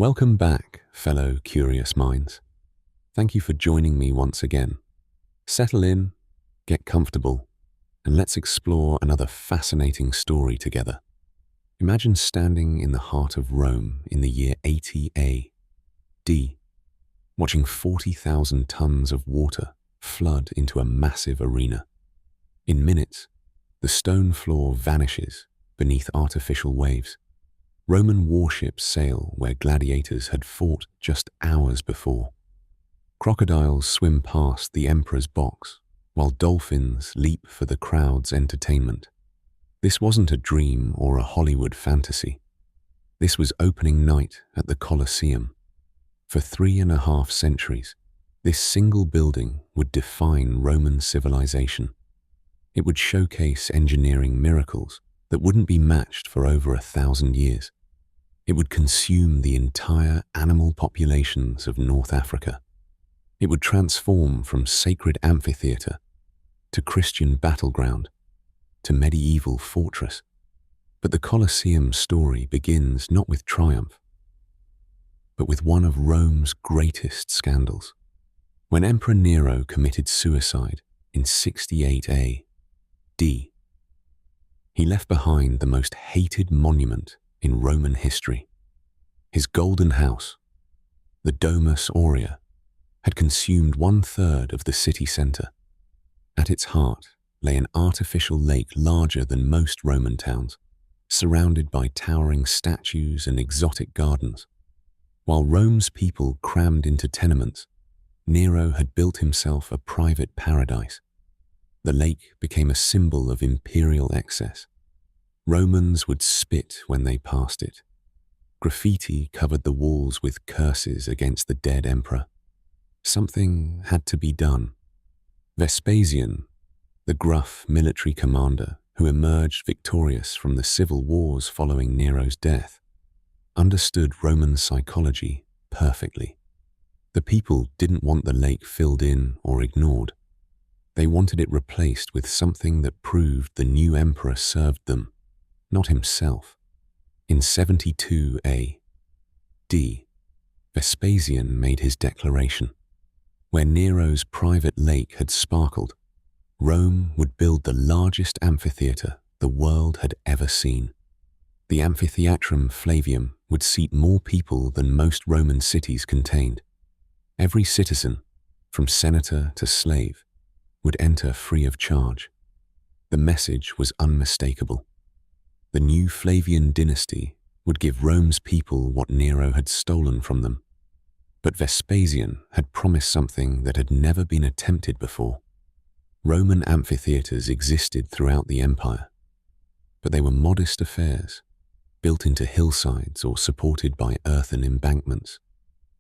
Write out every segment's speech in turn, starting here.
Welcome back, fellow curious minds. Thank you for joining me once again. Settle in, get comfortable, and let's explore another fascinating story together. Imagine standing in the heart of Rome in the year 80 A.D., watching 40,000 tons of water flood into a massive arena. In minutes, the stone floor vanishes beneath artificial waves. Roman warships sail where gladiators had fought just hours before. Crocodiles swim past the emperor's box, while dolphins leap for the crowd's entertainment. This wasn't a dream or a Hollywood fantasy. This was opening night at the Colosseum. For 3.5 centuries, this single building would define Roman civilization. It would showcase engineering miracles that wouldn't be matched for over 1,000 years. It would consume the entire animal populations of North Africa. It would transform from sacred amphitheater to Christian battleground to medieval fortress. But the Colosseum story begins not with triumph, but with one of Rome's greatest scandals. When Emperor Nero committed suicide in 68 A.D., he left behind the most hated monument in Roman history. His golden house, the Domus Aurea, had consumed 1/3 of the city centre. At its heart lay an artificial lake larger than most Roman towns, surrounded by towering statues and exotic gardens. While Rome's people crammed into tenements, Nero had built himself a private paradise. The lake became a symbol of imperial excess. Romans would spit when they passed it. Graffiti covered the walls with curses against the dead emperor. Something had to be done. Vespasian, the gruff military commander who emerged victorious from the civil wars following Nero's death, understood Roman psychology perfectly. The people didn't want the lake filled in or ignored. They wanted it replaced with something that proved the new emperor served them, not himself. In 72 A.D., Vespasian made his declaration. Where Nero's private lake had sparkled, Rome would build the largest amphitheater the world had ever seen. The Amphitheatrum Flavium would seat more people than most Roman cities contained. Every citizen, from senator to slave, would enter free of charge. The message was unmistakable. The new Flavian dynasty would give Rome's people what Nero had stolen from them. But Vespasian had promised something that had never been attempted before. Roman amphitheaters existed throughout the empire, but they were modest affairs, built into hillsides or supported by earthen embankments.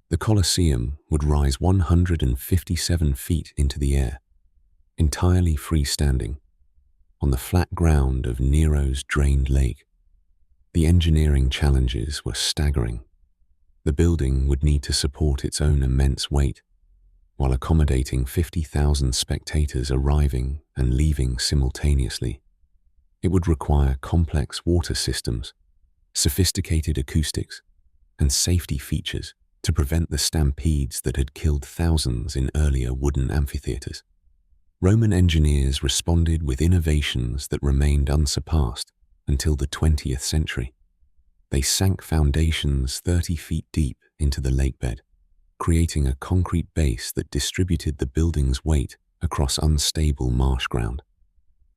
The Colosseum would rise 157 feet into the air, entirely freestanding, on the flat ground of Nero's drained lake. The engineering challenges were staggering. The building would need to support its own immense weight, while accommodating 50,000 spectators arriving and leaving simultaneously. It would require complex water systems, sophisticated acoustics, and safety features to prevent the stampedes that had killed thousands in earlier wooden amphitheaters. Roman engineers responded with innovations that remained unsurpassed until the 20th century. They sank foundations 30 feet deep into the lakebed, creating a concrete base that distributed the building's weight across unstable marsh ground.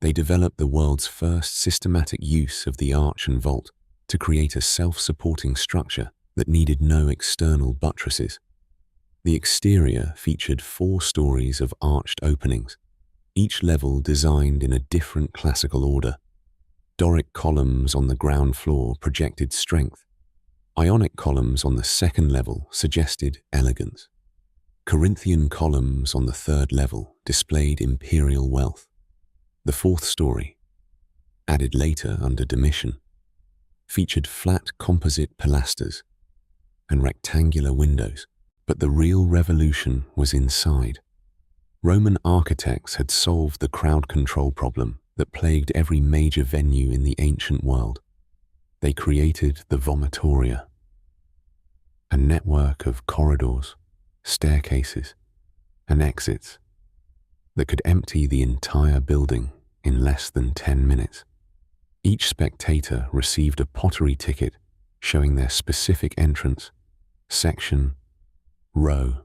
They developed the world's first systematic use of the arch and vault to create a self-supporting structure that needed no external buttresses. The exterior featured 4 stories of arched openings, each level designed in a different classical order. Doric columns on the ground floor projected strength. Ionic columns on the second level suggested elegance. Corinthian columns on the third level displayed imperial wealth. The 4th story, added later under Domitian, featured flat composite pilasters and rectangular windows, but the real revolution was inside. Roman architects had solved the crowd control problem that plagued every major venue in the ancient world. They created the vomitoria, a network of corridors, staircases, and exits that could empty the entire building in less than 10 minutes. Each spectator received a pottery ticket showing their specific entrance, section, row,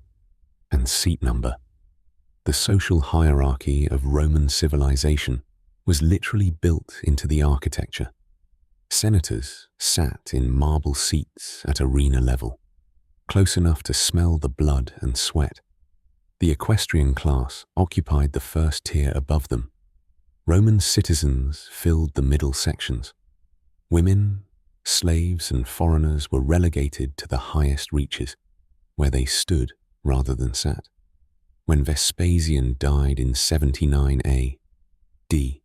and seat number. The social hierarchy of Roman civilization was literally built into the architecture. Senators sat in marble seats at arena level, close enough to smell the blood and sweat. The equestrian class occupied the first tier above them. Roman citizens filled the middle sections. Women, slaves, and foreigners were relegated to the highest reaches, where they stood rather than sat. When Vespasian died in 79 A.D.,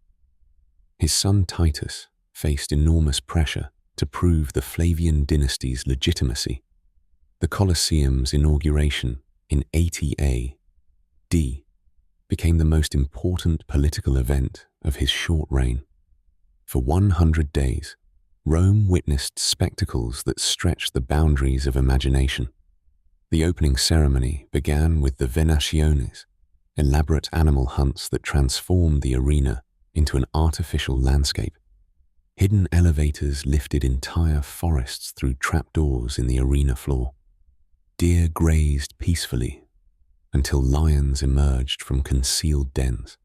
his son Titus faced enormous pressure to prove the Flavian dynasty's legitimacy. The Colosseum's inauguration in 80 A.D. became the most important political event of his short reign. For 100 days, Rome witnessed spectacles that stretched the boundaries of imagination. The opening ceremony began with the venationes, elaborate animal hunts that transformed the arena into an artificial landscape. Hidden elevators lifted entire forests through trapdoors in the arena floor. Deer grazed peacefully until lions emerged from concealed dens.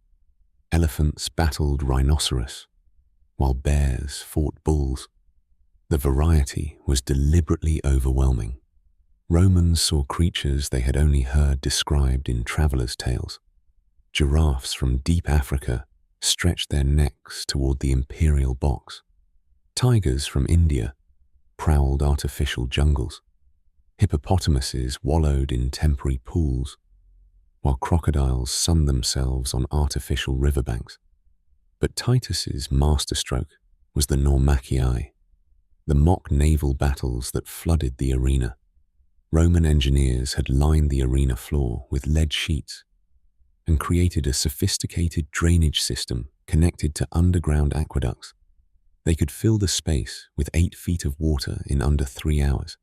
Elephants battled rhinoceros, while bears fought bulls. The variety was deliberately overwhelming. Romans saw creatures they had only heard described in travelers' tales. Giraffes from deep Africa stretched their necks toward the imperial box. Tigers from India prowled artificial jungles. Hippopotamuses wallowed in temporary pools, while crocodiles sunned themselves on artificial riverbanks. But Titus's masterstroke was the Naumachii, the mock naval battles that flooded the arena. Roman engineers had lined the arena floor with lead sheets and created a sophisticated drainage system connected to underground aqueducts. They could fill the space with 8 feet of water in under 3 hours,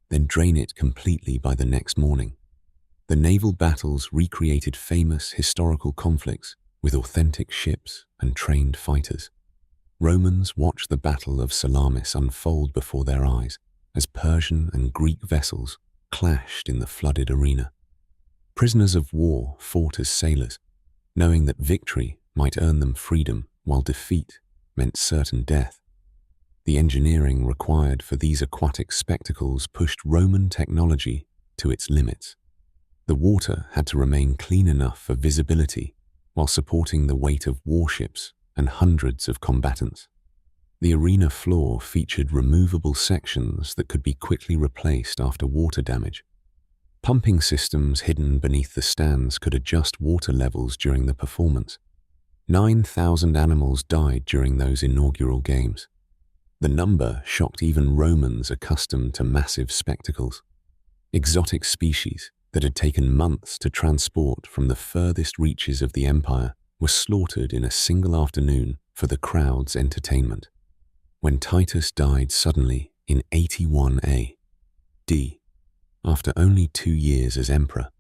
then drain it completely by the next morning. The naval battles recreated famous historical conflicts with authentic ships and trained fighters. Romans watched the Battle of Salamis unfold before their eyes as Persian and Greek vessels clashed in the flooded arena. Prisoners of war fought as sailors, knowing that victory might earn them freedom while defeat meant certain death. The engineering required for these aquatic spectacles pushed Roman technology to its limits. The water had to remain clean enough for visibility while supporting the weight of warships and hundreds of combatants. The arena floor featured removable sections that could be quickly replaced after water damage. Pumping systems hidden beneath the stands could adjust water levels during the performance. 9,000 animals died during those inaugural games. The number shocked even Romans accustomed to massive spectacles. Exotic species that had taken months to transport from the furthest reaches of the empire were slaughtered in a single afternoon for the crowd's entertainment. When Titus died suddenly in 81 A.D., after only 2 years as emperor,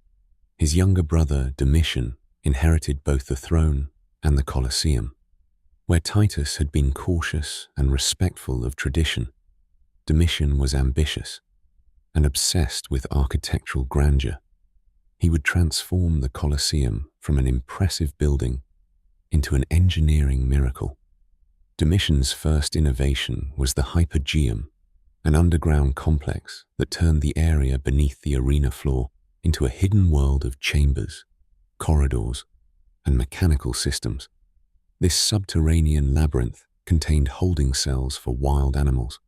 his younger brother Domitian inherited both the throne and the Colosseum. Where Titus had been cautious and respectful of tradition, Domitian was ambitious and obsessed with architectural grandeur. He would transform the Colosseum from an impressive building into an engineering miracle. Domitian's first innovation was the Hypogeum, an underground complex that turned the area beneath the arena floor into a hidden world of chambers, corridors, and mechanical systems. This subterranean labyrinth contained holding cells for wild animals,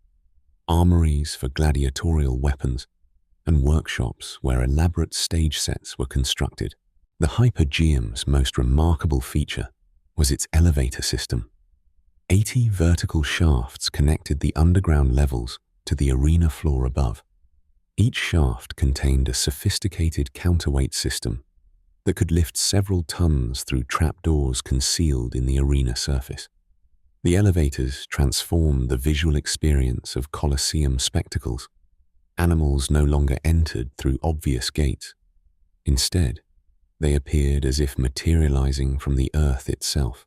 armories for gladiatorial weapons, and workshops where elaborate stage sets were constructed. The Hypogeum's most remarkable feature was its elevator system. 80 vertical shafts connected the underground levels to the arena floor above. Each shaft contained a sophisticated counterweight system that could lift several tons through trapdoors concealed in the arena surface. The elevators transformed the visual experience of Colosseum spectacles. Animals no longer entered through obvious gates. Instead, they appeared as if materializing from the earth itself.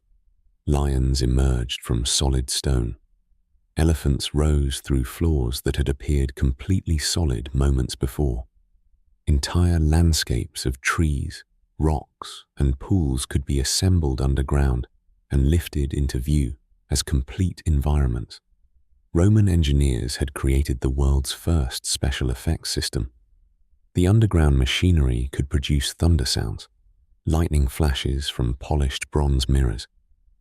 Lions emerged from solid stone. Elephants rose through floors that had appeared completely solid moments before. Entire landscapes of trees, rocks, and pools could be assembled underground and lifted into view as complete environments. Roman engineers had created the world's first special effects system. The underground machinery could produce thunder sounds, lightning flashes from polished bronze mirrors,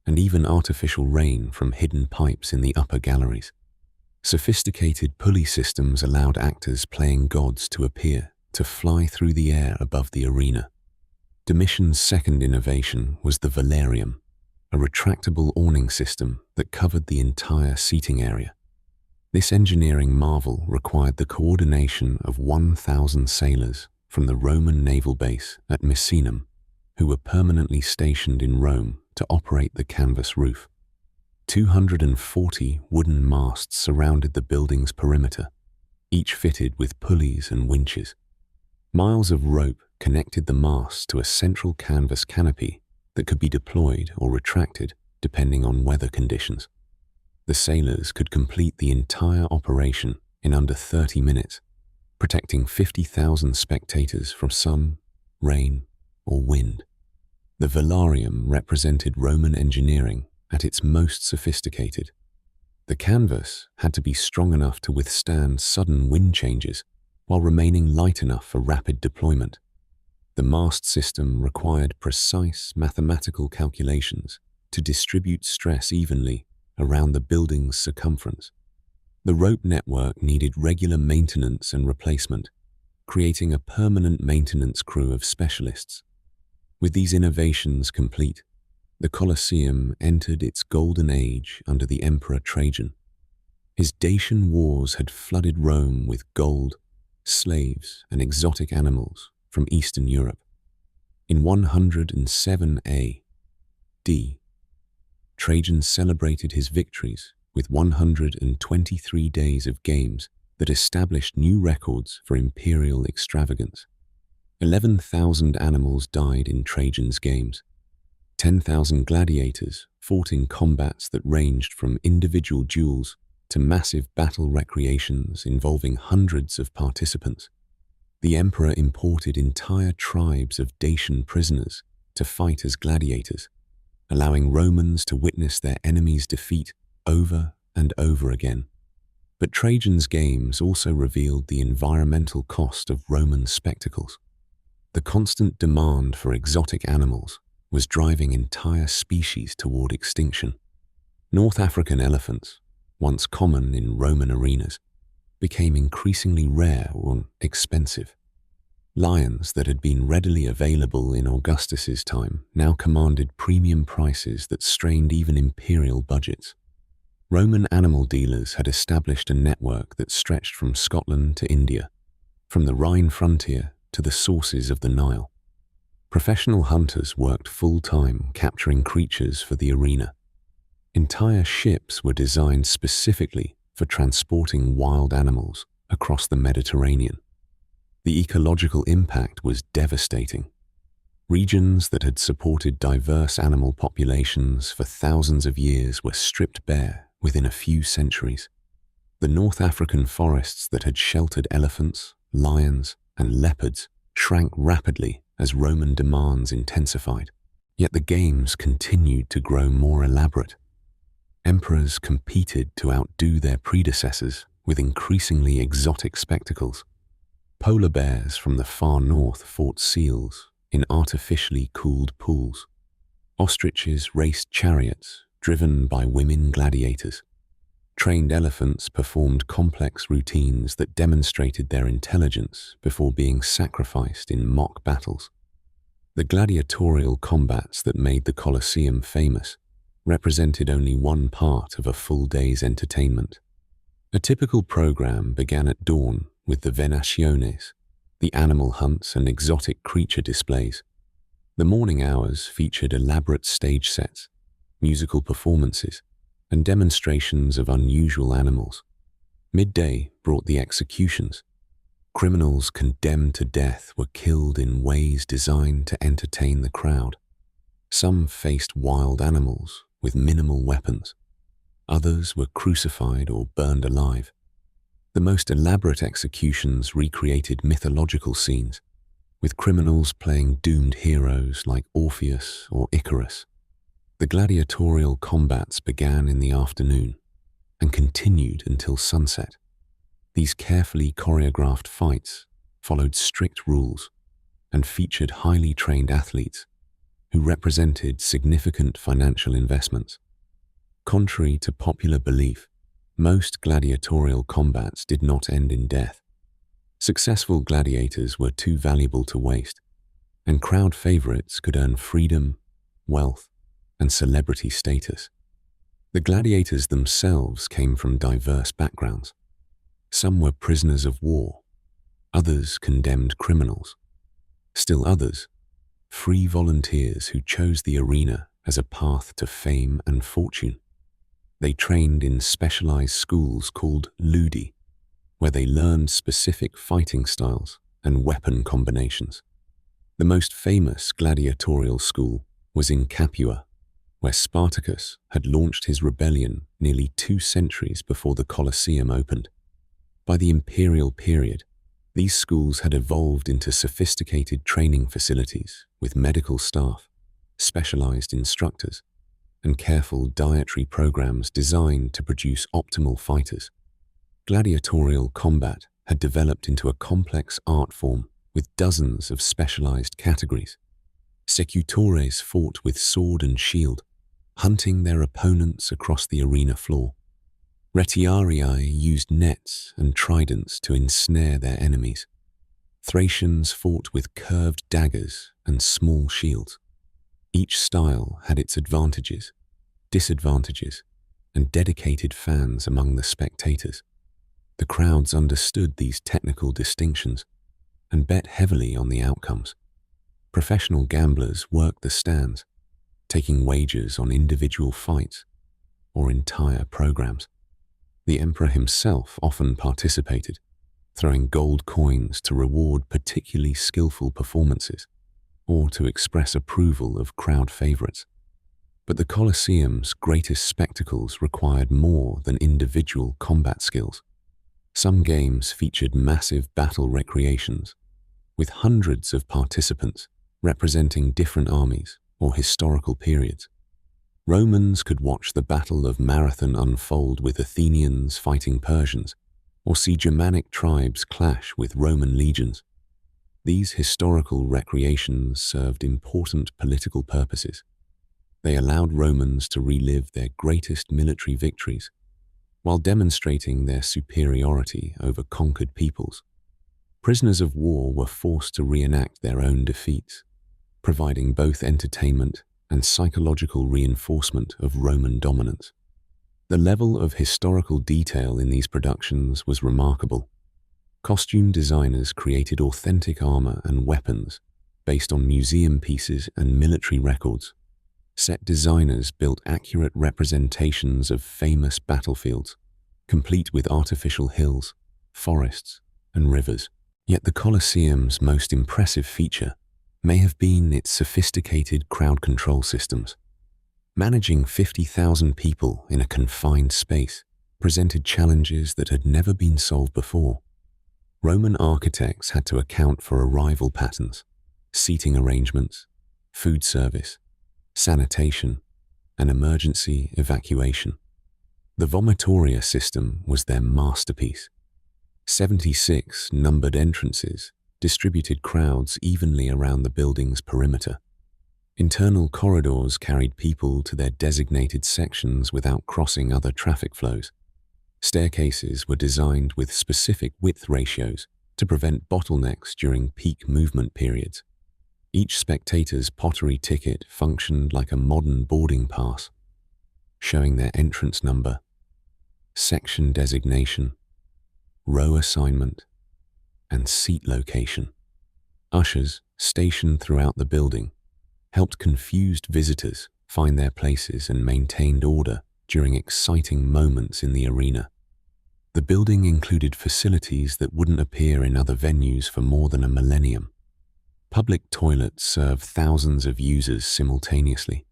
and even artificial rain from hidden pipes in the upper galleries. Sophisticated pulley systems allowed actors playing gods to appear, to fly through the air above the arena. Domitian's second innovation was the velarium, a retractable awning system that covered the entire seating area. This engineering marvel required the coordination of 1,000 sailors from the Roman naval base at Misenum, who were permanently stationed in Rome to operate the canvas roof. 240 wooden masts surrounded the building's perimeter, each fitted with pulleys and winches. Miles of rope connected the masts to a central canvas canopy that could be deployed or retracted depending on weather conditions. The sailors could complete the entire operation in under 30 minutes, protecting 50,000 spectators from sun, rain, or wind. The velarium represented Roman engineering at its most sophisticated. The canvas had to be strong enough to withstand sudden wind changes while remaining light enough for rapid deployment. The mast system required precise mathematical calculations to distribute stress evenly around the building's circumference. The rope network needed regular maintenance and replacement, creating a permanent maintenance crew of specialists. With these innovations complete, the Colosseum entered its golden age under the Emperor Trajan. His Dacian wars had flooded Rome with gold, slaves, and exotic animals from Eastern Europe. In 107 A.D., Trajan celebrated his victories with 123 days of games that established new records for imperial extravagance. 11,000 animals died in Trajan's games. 10,000 gladiators fought in combats that ranged from individual duels to massive battle recreations involving hundreds of participants. The emperor imported entire tribes of Dacian prisoners to fight as gladiators, allowing Romans to witness their enemies' defeat over and over again. But Trajan's games also revealed the environmental cost of Roman spectacles. The constant demand for exotic animals was driving entire species toward extinction. North African elephants, once common in Roman arenas, became increasingly rare or expensive. Lions that had been readily available in Augustus's time now commanded premium prices that strained even imperial budgets. Roman animal dealers had established a network that stretched from Scotland to India, from the Rhine frontier to the sources of the Nile. Professional hunters worked full-time capturing creatures for the arena. Entire ships were designed specifically for transporting wild animals across the Mediterranean. The ecological impact was devastating. Regions that had supported diverse animal populations for thousands of years were stripped bare within a few centuries. The North African forests that had sheltered elephants, lions, and leopards shrank rapidly as Roman demands intensified. Yet the games continued to grow more elaborate. Emperors competed to outdo their predecessors with increasingly exotic spectacles. Polar bears from the far north fought seals in artificially cooled pools. Ostriches raced chariots driven by women gladiators. Trained elephants performed complex routines that demonstrated their intelligence before being sacrificed in mock battles. The gladiatorial combats that made the Colosseum famous represented only one part of a full day's entertainment. A typical program began at dawn with the venationes, the animal hunts and exotic creature displays. The morning hours featured elaborate stage sets, musical performances, and demonstrations of unusual animals. Midday brought the executions, Criminals condemned to death were killed in ways designed to entertain the crowd. Some faced wild animals with minimal weapons. Others were crucified or burned alive. The most elaborate executions recreated mythological scenes, with criminals playing doomed heroes like Orpheus or Icarus. The gladiatorial combats began in the afternoon and continued until sunset. These carefully choreographed fights followed strict rules and featured highly trained athletes who represented significant financial investments. Contrary to popular belief, most gladiatorial combats did not end in death. Successful gladiators were too valuable to waste, and crowd favorites could earn freedom, wealth, and celebrity status. The gladiators themselves came from diverse backgrounds. Some were prisoners of war, others condemned criminals, still others, free volunteers who chose the arena as a path to fame and fortune. They trained in specialized schools called ludi, where they learned specific fighting styles and weapon combinations. The most famous gladiatorial school was in Capua, where Spartacus had launched his rebellion nearly 2 centuries before the Colosseum opened. By the imperial period, these schools had evolved into sophisticated training facilities with medical staff, specialized instructors, and careful dietary programs designed to produce optimal fighters. Gladiatorial combat had developed into a complex art form with dozens of specialized categories. Secutores fought with sword and shield, hunting their opponents across the arena floor. Retiarii used nets and tridents to ensnare their enemies. Thracians fought with curved daggers and small shields. Each style had its advantages, disadvantages, and dedicated fans among the spectators. The crowds understood these technical distinctions and bet heavily on the outcomes. Professional gamblers worked the stands, taking wagers on individual fights or entire programs. The emperor himself often participated, throwing gold coins to reward particularly skillful performances or to express approval of crowd favorites. But the Colosseum's greatest spectacles required more than individual combat skills. Some games featured massive battle recreations, with hundreds of participants representing different armies or historical periods. Romans could watch the Battle of Marathon unfold with Athenians fighting Persians, or see Germanic tribes clash with Roman legions. These historical recreations served important political purposes. They allowed Romans to relive their greatest military victories, while demonstrating their superiority over conquered peoples. Prisoners of war were forced to reenact their own defeats, providing both entertainment and psychological reinforcement of Roman dominance. The level of historical detail in these productions was remarkable. Costume designers created authentic armor and weapons based on museum pieces and military records. Set designers built accurate representations of famous battlefields, complete with artificial hills, forests, and rivers. Yet the Colosseum's most impressive feature may have been its sophisticated crowd control systems. Managing 50,000 people in a confined space presented challenges that had never been solved before. Roman architects had to account for arrival patterns, seating arrangements, food service, sanitation, and emergency evacuation. The vomitoria system was their masterpiece. 76 numbered entrances distributed crowds evenly around the building's perimeter. Internal corridors carried people to their designated sections without crossing other traffic flows. Staircases were designed with specific width ratios to prevent bottlenecks during peak movement periods. Each spectator's pottery ticket functioned like a modern boarding pass, showing their entrance number, section designation, row assignment, and seat location. Ushers, stationed throughout the building, helped confused visitors find their places and maintained order during exciting moments in the arena. The building included facilities that wouldn't appear in other venues for more than a millennium. Public toilets served thousands of users simultaneously.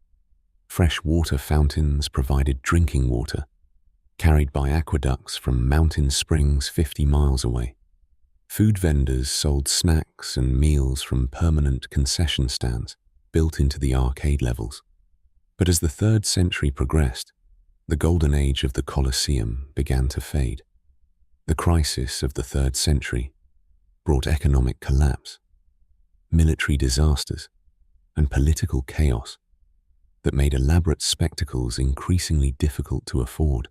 Fresh water fountains provided drinking water, carried by aqueducts from mountain springs 50 miles away. Food vendors sold snacks and meals from permanent concession stands built into the arcade levels. But as the 3rd century progressed, the golden age of the Colosseum began to fade. The crisis of the 3rd century brought economic collapse, military disasters, and political chaos that made elaborate spectacles increasingly difficult to afford.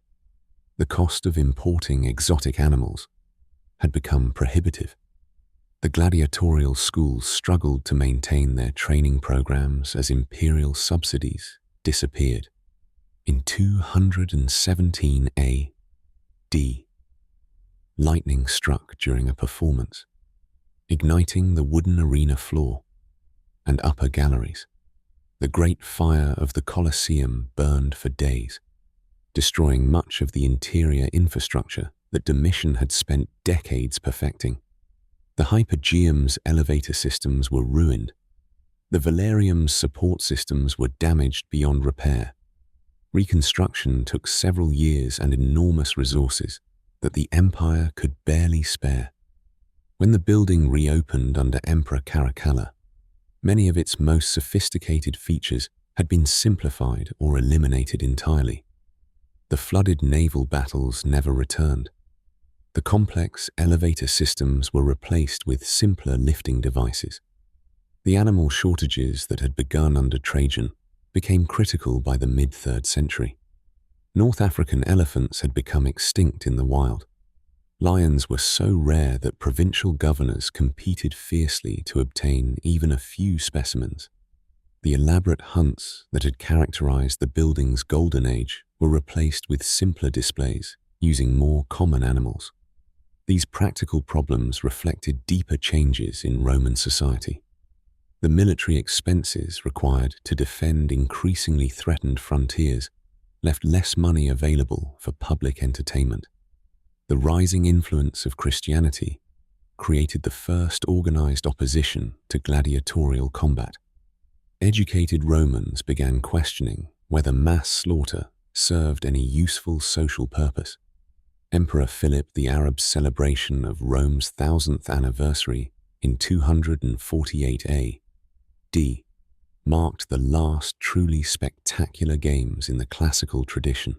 The cost of importing exotic animals had become prohibitive. The gladiatorial schools struggled to maintain their training programs as imperial subsidies disappeared. In 217 A.D., lightning struck during a performance, igniting the wooden arena floor and upper galleries. The great fire of the Colosseum burned for days, destroying much of the interior infrastructure that Domitian had spent decades perfecting. The Hypogeum's elevator systems were ruined. The Valerium's support systems were damaged beyond repair. Reconstruction took several years and enormous resources that the empire could barely spare. When the building reopened under Emperor Caracalla, many of its most sophisticated features had been simplified or eliminated entirely. The flooded naval battles never returned. The complex elevator systems were replaced with simpler lifting devices. The animal shortages that had begun under Trajan became critical by the mid-3rd century. North African elephants had become extinct in the wild. Lions were so rare that provincial governors competed fiercely to obtain even a few specimens. The elaborate hunts that had characterized the building's golden age were replaced with simpler displays using more common animals. These practical problems reflected deeper changes in Roman society. The military expenses required to defend increasingly threatened frontiers left less money available for public entertainment. The rising influence of Christianity created the first organized opposition to gladiatorial combat. Educated Romans began questioning whether mass slaughter served any useful social purpose. Emperor Philip the Arab's celebration of Rome's 1000th anniversary in 248 A.D. marked the last truly spectacular games in the classical tradition.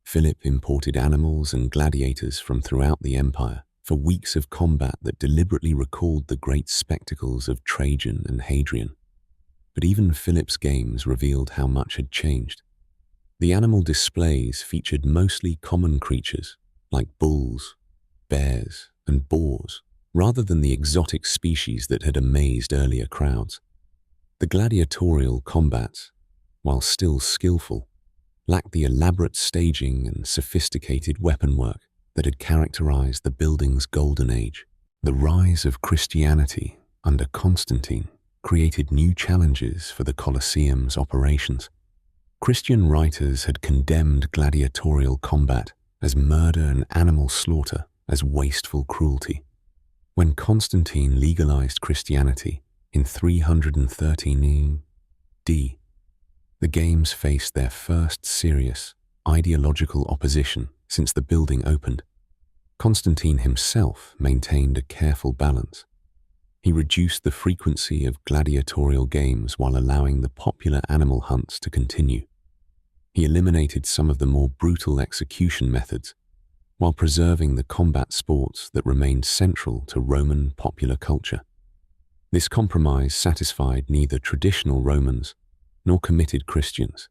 Philip imported animals and gladiators from throughout the empire for weeks of combat that deliberately recalled the great spectacles of Trajan and Hadrian. But even Philip's games revealed how much had changed. The animal displays featured mostly common creatures like bulls, bears, and boars, rather than the exotic species that had amazed earlier crowds. The gladiatorial combats, while still skillful, lacked the elaborate staging and sophisticated weapon work that had characterized the building's golden age. The rise of Christianity under Constantine created new challenges for the Colosseum's operations. Christian writers had condemned gladiatorial combat as murder and animal slaughter as wasteful cruelty. When Constantine legalized Christianity in 313 AD, the games faced their first serious ideological opposition since the building opened. Constantine himself maintained a careful balance. He reduced the frequency of gladiatorial games while allowing the popular animal hunts to continue. He eliminated some of the more brutal execution methods, while preserving the combat sports that remained central to Roman popular culture. This compromise satisfied neither traditional Romans nor committed Christians.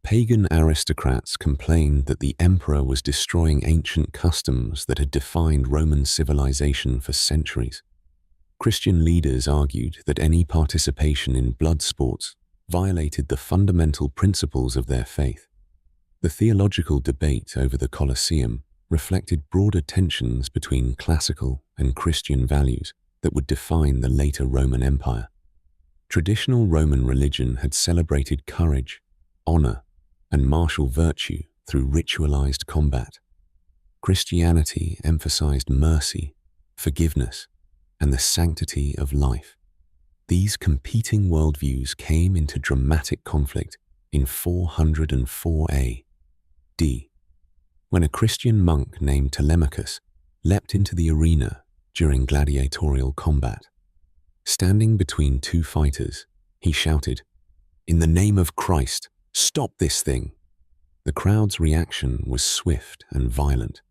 Pagan aristocrats complained that the emperor was destroying ancient customs that had defined Roman civilization for centuries. Christian leaders argued that any participation in blood sports violated the fundamental principles of their faith. The theological debate over the Colosseum reflected broader tensions between classical and Christian values that would define the later Roman Empire. Traditional Roman religion had celebrated courage, honor, and martial virtue through ritualized combat. Christianity emphasized mercy, forgiveness, and the sanctity of life. These competing worldviews came into dramatic conflict in 404 A.D., when a Christian monk named Telemachus leapt into the arena during gladiatorial combat. Standing between two fighters, he shouted, "In the name of Christ, stop this thing!" The crowd's reaction was swift and violent.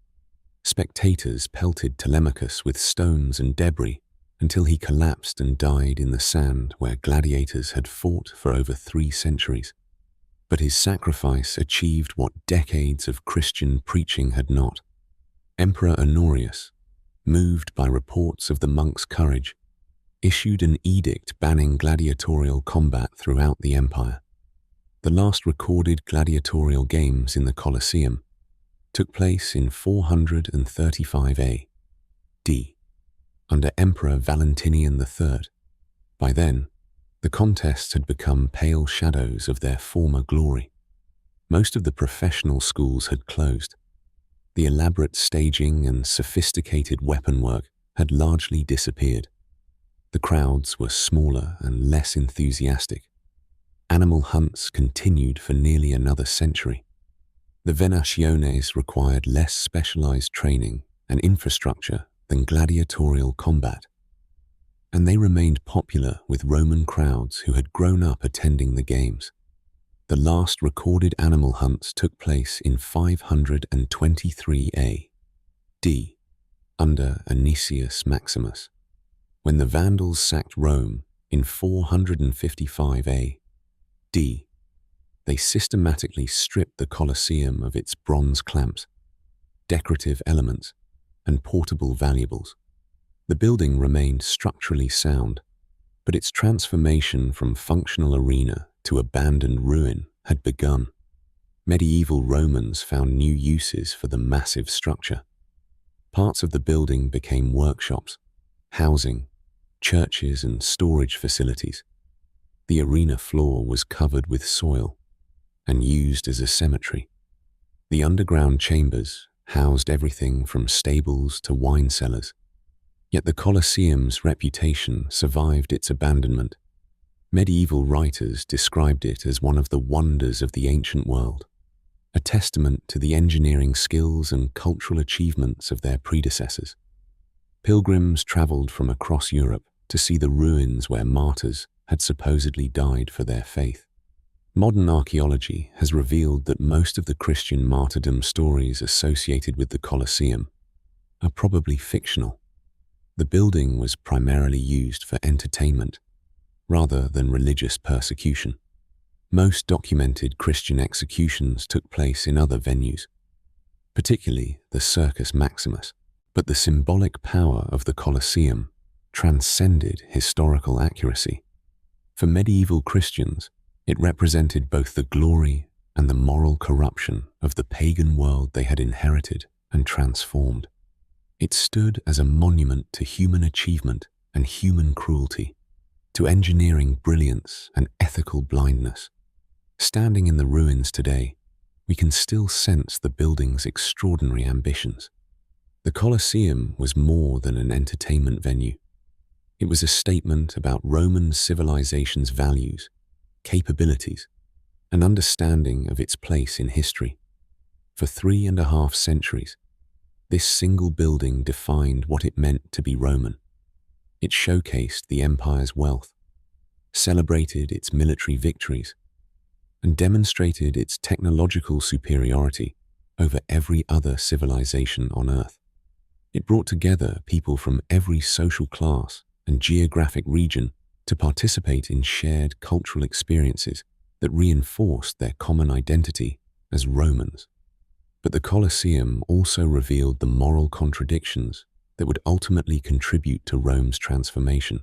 Spectators pelted Telemachus with stones and debris until he collapsed and died in the sand where gladiators had fought for over 3 centuries. But his sacrifice achieved what decades of Christian preaching had not. Emperor Honorius, moved by reports of the monk's courage, issued an edict banning gladiatorial combat throughout the empire. The last recorded gladiatorial games in the Colosseum took place in 435 A.D. under Emperor Valentinian III. By then, the contests had become pale shadows of their former glory. Most of the professional schools had closed. The elaborate staging and sophisticated weapon work had largely disappeared. The crowds were smaller and less enthusiastic. Animal hunts continued for nearly another century. The venaciones required less specialized training and infrastructure than gladiatorial combat, and they remained popular with Roman crowds who had grown up attending the games. The last recorded animal hunts took place in 523 A.D. under Anicius Maximus. When the Vandals sacked Rome in 455 A.D., they systematically stripped the Colosseum of its bronze clamps, decorative elements, and portable valuables. The building remained structurally sound, but its transformation from functional arena to abandoned ruin had begun. Medieval Romans found new uses for the massive structure. Parts of the building became workshops, housing, churches, and storage facilities. The arena floor was covered with soil and used as a cemetery. The underground chambers housed everything from stables to wine cellars. Yet the Colosseum's reputation survived its abandonment. Medieval writers described it as one of the wonders of the ancient world, a testament to the engineering skills and cultural achievements of their predecessors. Pilgrims traveled from across Europe to see the ruins where martyrs had supposedly died for their faith. Modern archaeology has revealed that most of the Christian martyrdom stories associated with the Colosseum are probably fictional. The building was primarily used for entertainment, rather than religious persecution. Most documented Christian executions took place in other venues, particularly the Circus Maximus. But the symbolic power of the Colosseum transcended historical accuracy. For medieval Christians, it represented both the glory and the moral corruption of the pagan world they had inherited and transformed. It stood as a monument to human achievement and human cruelty, to engineering brilliance and ethical blindness. Standing in the ruins today, we can still sense the building's extraordinary ambitions. The Colosseum was more than an entertainment venue. It was a statement about Roman civilization's values, capabilities, and understanding of its place in history. For 3.5 centuries, this single building defined what it meant to be Roman. It showcased the empire's wealth, celebrated its military victories, and demonstrated its technological superiority over every other civilization on Earth. It brought together people from every social class and geographic region to participate in shared cultural experiences that reinforced their common identity as Romans. But the Colosseum also revealed the moral contradictions that would ultimately contribute to Rome's transformation.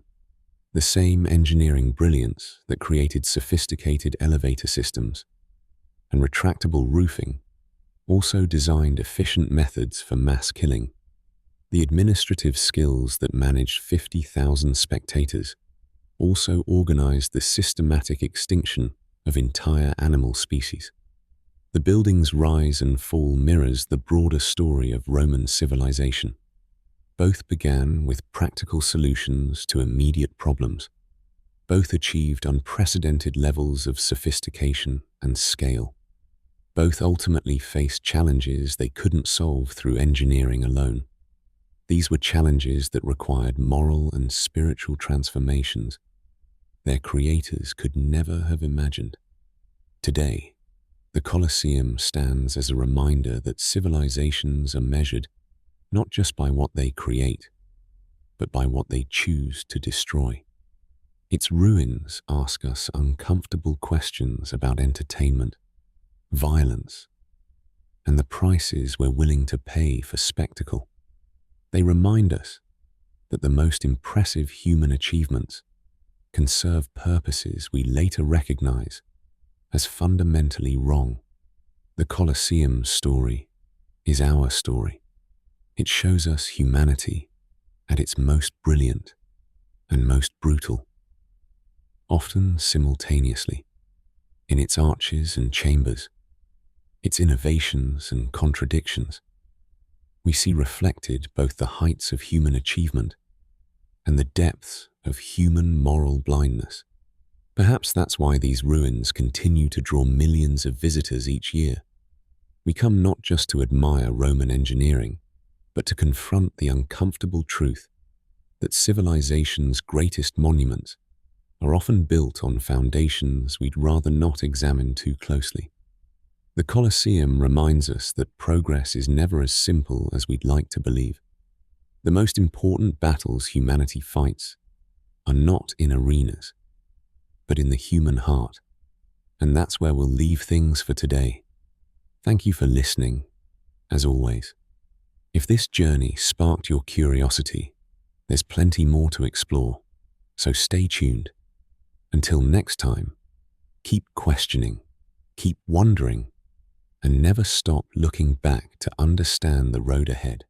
The same engineering brilliance that created sophisticated elevator systems and retractable roofing also designed efficient methods for mass killing. The administrative skills that managed 50,000 spectators also organized the systematic extinction of entire animal species. The building's rise and fall mirrors the broader story of Roman civilization. Both began with practical solutions to immediate problems. Both achieved unprecedented levels of sophistication and scale. Both ultimately faced challenges they couldn't solve through engineering alone. These were challenges that required moral and spiritual transformations their creators could never have imagined. Today, the Colosseum stands as a reminder that civilizations are measured not just by what they create, but by what they choose to destroy. Its ruins ask us uncomfortable questions about entertainment, violence, and the prices we're willing to pay for spectacle. They remind us that the most impressive human achievements can serve purposes we later recognize as fundamentally wrong. The Colosseum's story is our story. It shows us humanity at its most brilliant and most brutal, often simultaneously, in its arches and chambers, its innovations and contradictions. We see reflected both the heights of human achievement and the depths of human moral blindness. Perhaps that's why these ruins continue to draw millions of visitors each year. We come not just to admire Roman engineering, but to confront the uncomfortable truth that civilization's greatest monuments are often built on foundations we'd rather not examine too closely. The Colosseum reminds us that progress is never as simple as we'd like to believe. The most important battles humanity fights are not in arenas, but in the human heart. And that's where we'll leave things for today. Thank you for listening, as always. If this journey sparked your curiosity, there's plenty more to explore, so stay tuned. Until next time, keep questioning, keep wondering, and never stop looking back to understand the road ahead.